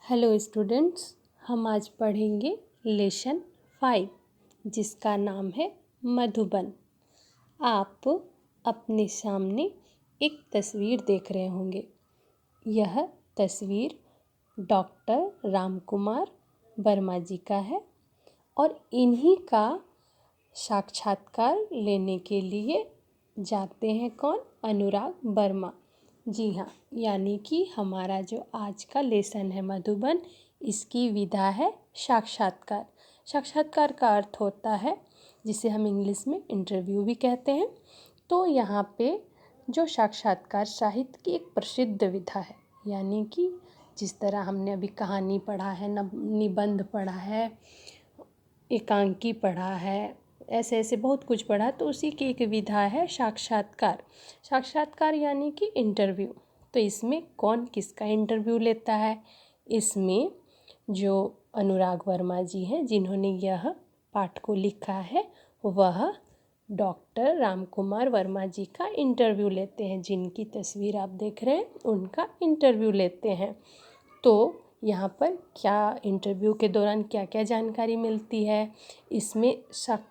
Hello students, हम आज पढ़ेंगे लेसन 5 जिसका नाम है मधुबन। आप अपने सामने एक तस्वीर देख रहे होंगे। यह तस्वीर डॉक्टर रामकुमार वर्मा जी का है और इन्हीं का साक्षात्कार लेने के लिए जाते हैं कौन? अनुराग वर्मा। जी हाँ, यानी कि हमारा जो आज का लेसन है मधुबन, इसकी विधा है साक्षात्कार। साक्षात्कार का अर्थ होता है जिसे हम इंग्लिश में इंटरव्यू भी कहते हैं। तो यहाँ पे जो साक्षात्कार साहित्य की एक प्रसिद्ध विधा है, यानी कि जिस तरह हमने अभी कहानी पढ़ा है, निबंध पढ़ा है, एकांकी पढ़ा है, ऐसे ऐसे बहुत कुछ पढ़ा, तो उसी की एक विधा है साक्षात्कार। साक्षात्कार यानी कि इंटरव्यू। तो इसमें कौन किसका इंटरव्यू लेता है? इसमें जो अनुराग वर्मा जी हैं, जिन्होंने यह पाठ को लिखा है, वह डॉक्टर रामकुमार वर्मा जी का इंटरव्यू लेते हैं। जिनकी तस्वीर आप देख रहे हैं उनका इंटरव्यू लेते हैं। तो यहाँ पर क्या इंटरव्यू के दौरान क्या क्या जानकारी मिलती है? इसमें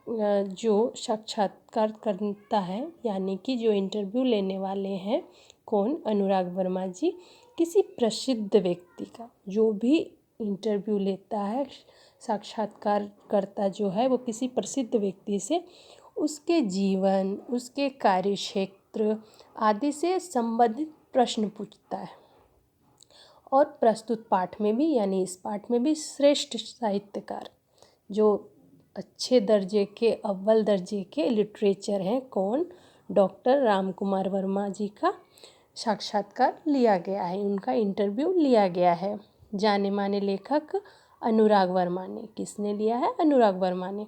जो साक्षात्कार करता है, यानी कि जो इंटरव्यू लेने वाले हैं, कौन? अनुराग वर्मा जी, किसी प्रसिद्ध व्यक्ति का। जो भी इंटरव्यू लेता है, साक्षात्कारकर्ता जो है, वो किसी प्रसिद्ध व्यक्ति से उसके जीवन, उसके कार्यक्षेत्र आदि से संबंधित प्रश्न पूछता है। और प्रस्तुत पाठ में भी, यानी इस पाठ में भी, श्रेष्ठ साहित्यकार जो अच्छे दर्जे के, अव्वल दर्जे के लिटरेचर हैं, कौन? डॉक्टर रामकुमार वर्मा जी का साक्षात्कार लिया गया है, उनका इंटरव्यू लिया गया है। जाने माने लेखक अनुराग वर्मा ने। किसने लिया है? अनुराग वर्मा ने।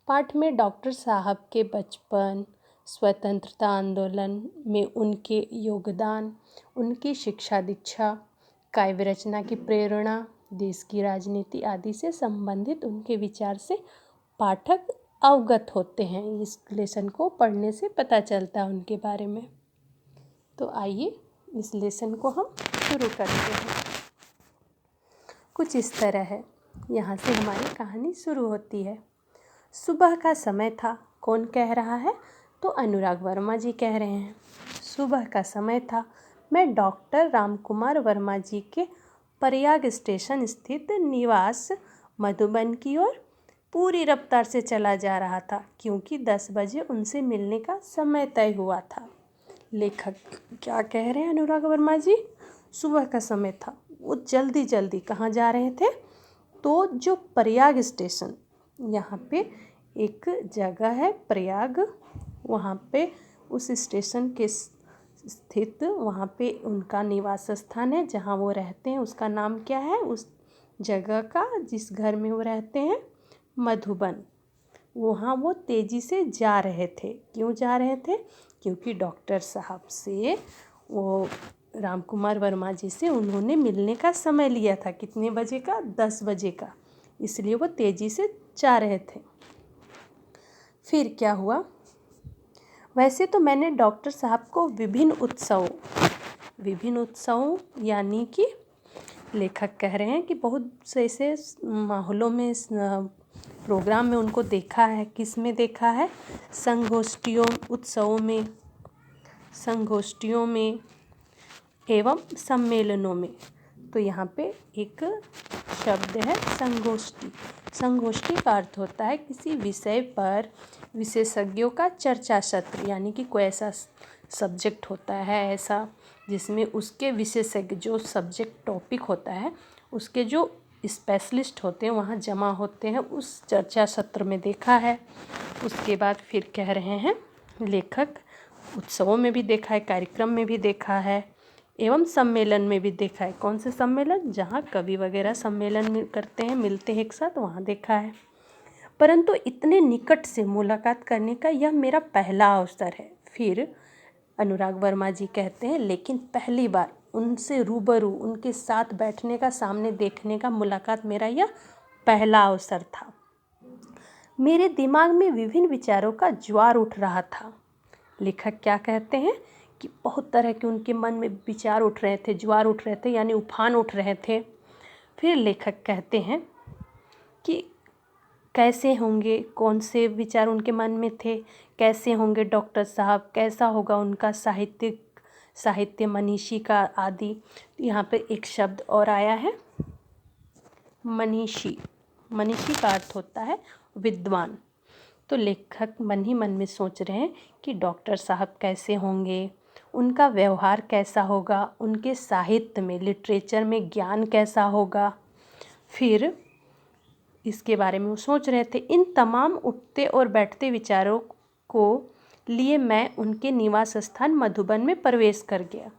पाठ में डॉक्टर साहब के बचपन, स्वतंत्रता आंदोलन में उनके योगदान, उनकी शिक्षा दीक्षा, काव्य रचना की प्रेरणा, देश की राजनीति आदि से संबंधित उनके विचार से पाठक अवगत होते हैं। इस लेसन को पढ़ने से पता चलता है उनके बारे में। तो आइए इस लेसन को हम शुरू करते हैं। कुछ इस तरह है, यहाँ से हमारी कहानी शुरू होती है। सुबह का समय था। कौन कह रहा है? तो अनुराग वर्मा जी कह रहे हैं। सुबह का समय था। मैं डॉक्टर रामकुमार वर्मा जी के प्रयाग स्टेशन स्थित निवास मधुबन की ओर पूरी रफ्तार से चला जा रहा था, क्योंकि 10 बजे उनसे मिलने का समय तय हुआ था। लेखक क्या कह रहे हैं? अनुराग वर्मा जी, सुबह का समय था, वो जल्दी जल्दी कहाँ जा रहे थे? तो जो प्रयाग स्टेशन, यहाँ पे एक जगह है प्रयाग, वहाँ पे उस स्टेशन के स्थित, वहाँ पे उनका निवास स्थान है, जहाँ वो रहते हैं। उसका नाम क्या है उस जगह का, जिस घर में वो रहते हैं? मधुबन। वहाँ वो तेज़ी से जा रहे थे। क्यों जा रहे थे? क्योंकि डॉक्टर साहब से, वो रामकुमार वर्मा जी से उन्होंने मिलने का समय लिया था। कितने बजे का? 10 बजे का। इसलिए वो तेज़ी से जा रहे थे। फिर क्या हुआ? वैसे तो मैंने डॉक्टर साहब को विभिन्न उत्सवों यानी कि लेखक कह रहे हैं कि बहुत से ऐसे माहौलों में, प्रोग्राम में उनको देखा है। किस में देखा है? संगोष्ठियों, संगोष्ठियों में एवं सम्मेलनों में। तो यहाँ पे एक शब्द है संगोष्ठी। संगोष्ठी का अर्थ होता है किसी विषय पर विशेषज्ञों का चर्चा सत्र, यानी कि कोई ऐसा सब्जेक्ट होता है ऐसा जिसमें उसके विशेषज्ञ, जो सब्जेक्ट टॉपिक होता है, उसके जो स्पेशलिस्ट होते हैं वहाँ जमा होते हैं, उस चर्चा सत्र में देखा है। उसके बाद फिर कह रहे हैं लेखक, उत्सवों में भी देखा है, कार्यक्रम में भी देखा है, एवं सम्मेलन में भी देखा है। कौन से सम्मेलन? जहाँ कवि वगैरह सम्मेलन करते हैं, मिलते हैं एक साथ, वहाँ देखा है। परंतु इतने निकट से मुलाकात करने का यह मेरा पहला अवसर है। फिर अनुराग वर्मा जी कहते हैं, लेकिन पहली बार उनसे रूबरू, उनके साथ बैठने का, सामने देखने का, मुलाकात मेरा यह पहला अवसर था। मेरे दिमाग में विभिन्न विचारों का ज्वार उठ रहा था। लेखक क्या कहते हैं कि बहुत तरह के उनके मन में विचार उठ रहे थे, ज्वार उठ रहे थे, यानी उफान उठ रहे थे। फिर लेखक कहते हैं कि कैसे होंगे, कौन से विचार उनके मन में थे, कैसे होंगे डॉक्टर साहब, कैसा होगा उनका साहित्य मनीषी का आदि। यहाँ पे एक शब्द और आया है, मनीषी। मनीषी का अर्थ होता है विद्वान। तो लेखक मन ही मन में सोच रहे हैं कि डॉक्टर साहब कैसे होंगे, उनका व्यवहार कैसा होगा, उनके साहित्य में, लिटरेचर में ज्ञान कैसा होगा। फिर इसके बारे में वो सोच रहे थे। इन तमाम उठते और बैठते विचारों को लिए मैं उनके निवास स्थान मधुबन में प्रवेश कर गया।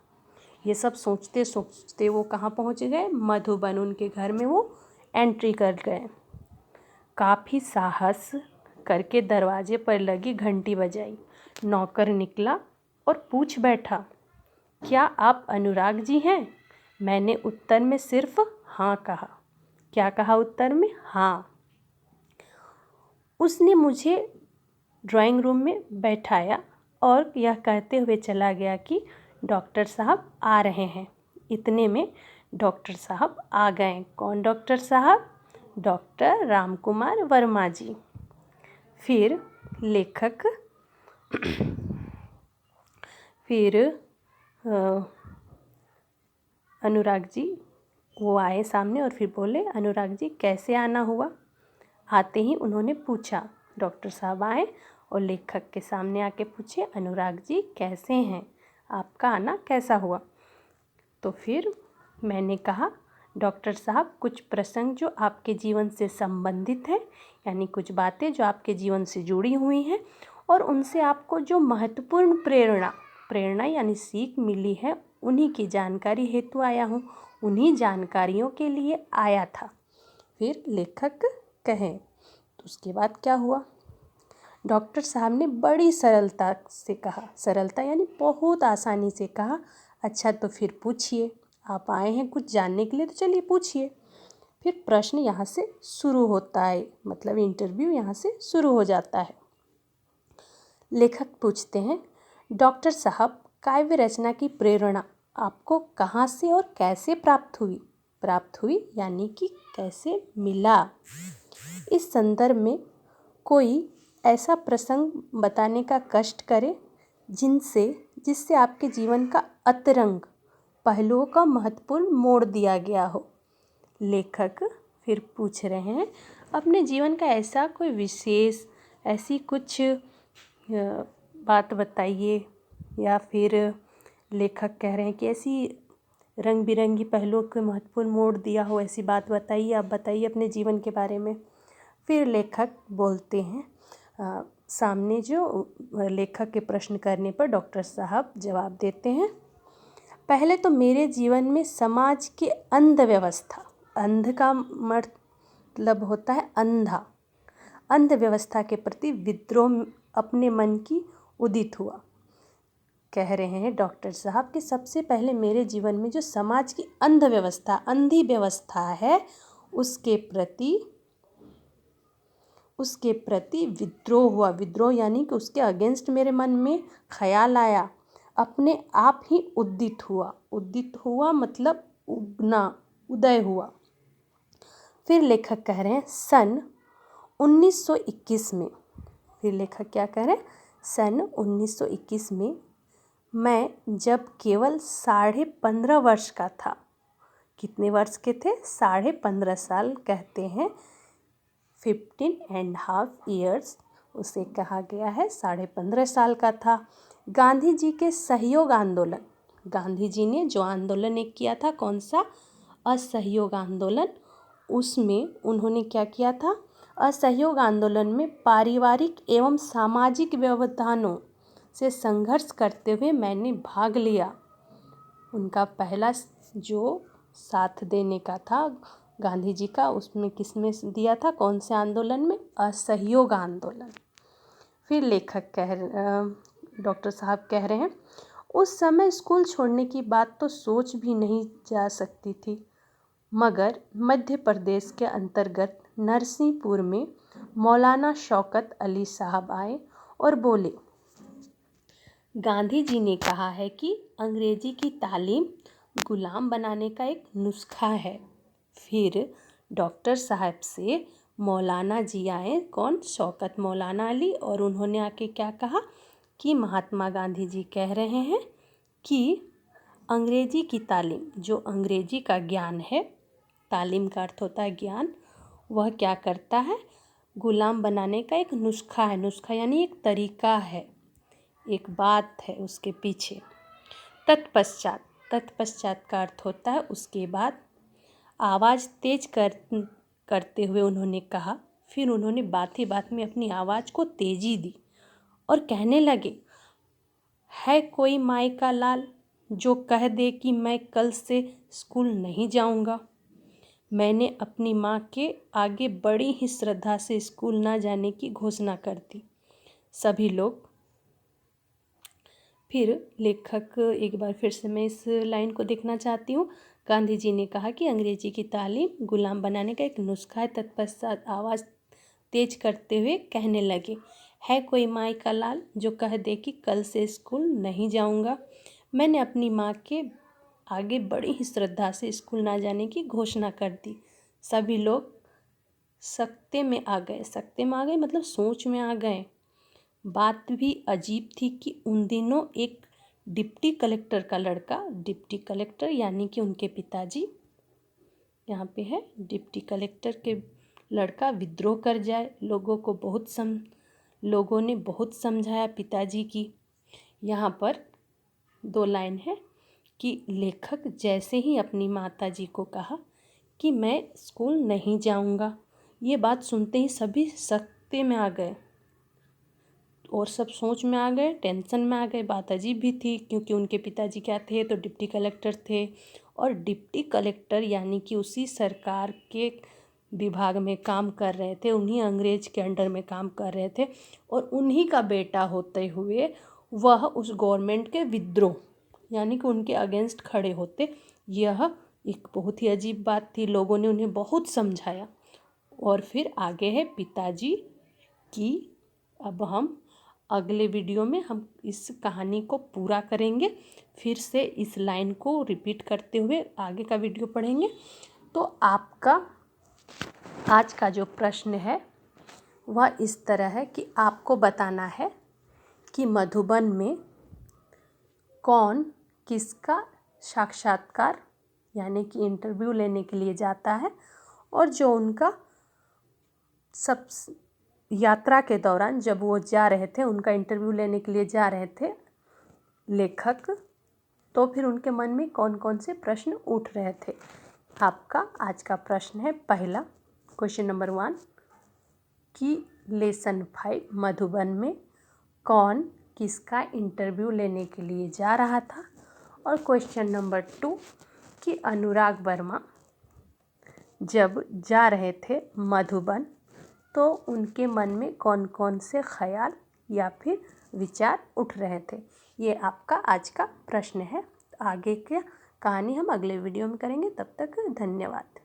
ये सब सोचते सोचते वो कहाँ पहुँच गए? मधुबन। उनके घर में वो एंट्री कर गए। काफ़ी साहस करके दरवाजे पर लगी घंटी बजाई। नौकर निकला और पूछ बैठा, क्या आप अनुराग जी हैं? मैंने उत्तर में सिर्फ हाँ कहा। क्या कहा उत्तर में? हाँ। उसने मुझे ड्राइंग रूम में बैठाया और यह कहते हुए चला गया कि डॉक्टर साहब आ रहे हैं। इतने में डॉक्टर साहब आ गए। कौन डॉक्टर साहब? डॉक्टर रामकुमार वर्मा जी। फिर लेखक फिर अनुराग जी वो आए सामने और फिर बोले, अनुराग जी कैसे आना हुआ? आते ही उन्होंने पूछा, डॉक्टर साहब आए और लेखक के सामने आके पूछे, अनुराग जी कैसे हैं, आपका आना कैसा हुआ? तो फिर मैंने कहा, डॉक्टर साहब कुछ प्रसंग जो आपके जीवन से संबंधित है, यानी कुछ बातें जो आपके जीवन से जुड़ी हुई हैं और उनसे आपको जो महत्वपूर्ण प्रेरणा यानी सीख मिली है, उन्हीं की जानकारी हेतु आया हूँ, उन्हीं जानकारियों के लिए आया था। फिर लेखक कहें तो उसके बाद क्या हुआ? डॉक्टर साहब ने बड़ी सरलता से कहा, सरलता यानी बहुत आसानी से कहा, अच्छा तो फिर पूछिए, आप आए हैं कुछ जानने के लिए तो चलिए पूछिए। फिर प्रश्न यहाँ से शुरू होता है, मतलब इंटरव्यू यहाँ से शुरू हो जाता है। लेखक पूछते हैं, डॉक्टर साहब काव्य रचना की प्रेरणा आपको कहाँ से और कैसे प्राप्त हुई? प्राप्त हुई यानी कि कैसे मिला? इस संदर्भ में कोई ऐसा प्रसंग बताने का कष्ट करे जिससे आपके जीवन का अतरंग पहलुओं का महत्वपूर्ण मोड़ दिया गया हो। लेखक फिर पूछ रहे हैं, अपने जीवन का ऐसा कोई विशेष, ऐसी कुछ बात बताइए, या फिर लेखक कह रहे हैं कि ऐसी रंग बिरंगी पहलुओं के महत्वपूर्ण मोड़ दिया हो, ऐसी बात बताइए, आप बताइए अपने जीवन के बारे में। फिर लेखक बोलते हैं, सामने जो लेखक के प्रश्न करने पर डॉक्टर साहब जवाब देते हैं, पहले तो मेरे जीवन में समाज की अंध व्यवस्था, अंध का मतलब होता है अंधा, अंध व्यवस्था के प्रति विद्रोह अपने मन की उदित हुआ। कह रहे हैं डॉक्टर साहब कि सबसे पहले मेरे जीवन में जो समाज की अंध व्यवस्था, अंधी व्यवस्था है, उसके प्रति विद्रोह हुआ। विद्रोह यानी कि उसके अगेंस्ट मेरे मन में ख्याल आया, अपने आप ही उदित हुआ मतलब उगना, उदय हुआ। फिर लेखक कह रहे हैं सन 1921 में, फिर लेखक क्या कह रहे हैं, सन 1921 में मैं जब केवल 15.5 वर्ष का था। कितने वर्ष के थे? 15.5 साल कहते हैं, 15.5 years उसे कहा गया है, 15.5 साल का था। गांधी जी के सहयोग आंदोलन, गांधी जी ने जो आंदोलन एक किया था, कौन सा? असहयोग आंदोलन। उसमें उन्होंने क्या किया था? असहयोग आंदोलन में पारिवारिक एवं सामाजिक व्यवधानों से संघर्ष करते हुए मैंने भाग लिया। उनका पहला जो साथ देने का था गांधी जी का, उसमें किसमें दिया था? कौन से आंदोलन में? असहयोग आंदोलन। फिर लेखक डॉक्टर साहब कह रहे हैं, उस समय स्कूल छोड़ने की बात तो सोच भी नहीं जा सकती थी, मगर मध्य प्रदेश के अंतर्गत नरसिंहपुर में मौलाना शौकत अली साहब आए और बोले, गांधी जी ने कहा है कि अंग्रेजी की तालीम गुलाम बनाने का एक नुस्खा है। फिर डॉक्टर साहब से मौलाना जी आए, कौन, शौकत मौलाना अली, और उन्होंने आके क्या कहा कि महात्मा गांधी जी कह रहे हैं कि अंग्रेजी की तालीम, जो अंग्रेजी का ज्ञान है, तालीम का अर्थ होता है ज्ञान, वह क्या करता है, गुलाम बनाने का एक नुस्खा है। नुस्खा यानी एक तरीका है, एक बात है उसके पीछे। तत्पश्चात, तत्पश्चात का अर्थ होता है उसके बाद। आवाज़ तेज करते हुए उन्होंने कहा, फिर उन्होंने बात ही बात में अपनी आवाज़ को तेजी दी और कहने लगे, है कोई माई का लाल जो कह दे कि मैं कल से स्कूल नहीं जाऊंगा। मैंने अपनी माँ के आगे बड़ी ही श्रद्धा से स्कूल ना जाने की घोषणा कर दी। सभी लोग, फिर लेखक, एक बार फिर से मैं इस लाइन को देखना चाहती हूँ। गांधी जी ने कहा कि अंग्रेजी की तालीम गुलाम बनाने का एक नुस्खा है। तत्पश्चात आवाज़ तेज करते हुए कहने लगे, है कोई माई का लाल जो कह दे कि कल से स्कूल नहीं जाऊंगा। मैंने अपनी माँ के आगे बड़ी ही श्रद्धा से स्कूल ना जाने की घोषणा कर दी। सभी लोग सकते में आ गए। सकते में आ गए मतलब सोच में आ गए। बात भी अजीब थी कि उन दिनों एक डिप्टी कलेक्टर का लड़का, डिप्टी कलेक्टर यानी कि उनके पिताजी, यहाँ पे है, डिप्टी कलेक्टर के लड़का विद्रोह कर जाए। लोगों ने बहुत समझाया पिताजी की। यहाँ पर 2 लाइन है कि लेखक जैसे ही अपनी माताजी को कहा कि मैं स्कूल नहीं जाऊँगा, ये बात सुनते ही सभी सकते में आ गए और सब सोच में आ गए, टेंशन में आ गए। बात अजीब भी थी क्योंकि उनके पिताजी क्या थे, तो डिप्टी कलेक्टर थे, और डिप्टी कलेक्टर यानी कि उसी सरकार के विभाग में काम कर रहे थे, उन्हीं अंग्रेज के अंडर में काम कर रहे थे, और उन्हीं का बेटा होते हुए वह उस गवर्नमेंट के विद्रोह यानी कि उनके अगेंस्ट खड़े होते। यह एक बहुत ही अजीब बात थी। लोगों ने उन्हें बहुत समझाया। और फिर आगे है पिताजी की। अब हम अगले वीडियो में हम इस कहानी को पूरा करेंगे। फिर से इस लाइन को रिपीट करते हुए आगे का वीडियो पढ़ेंगे। तो आपका आज का जो प्रश्न है वह इस तरह है कि आपको बताना है कि मधुबन में कौन किसका साक्षात्कार यानी कि इंटरव्यू लेने के लिए जाता है, और जो उनका सब यात्रा के दौरान जब वो जा रहे थे, उनका इंटरव्यू लेने के लिए जा रहे थे लेखक, तो फिर उनके मन में कौन कौन से प्रश्न उठ रहे थे। आपका आज का प्रश्न है पहला, क्वेश्चन नंबर 1 कि लेसन 5 मधुबन में कौन किसका इंटरव्यू लेने के लिए जा रहा था, और क्वेश्चन नंबर 2 कि अनुराग वर्मा जब जा रहे थे मधुबन तो उनके मन में कौन कौन से ख्याल या फिर विचार उठ रहे थे। ये आपका आज का प्रश्न है। आगे की कहानी हम अगले वीडियो में करेंगे। तब तक धन्यवाद।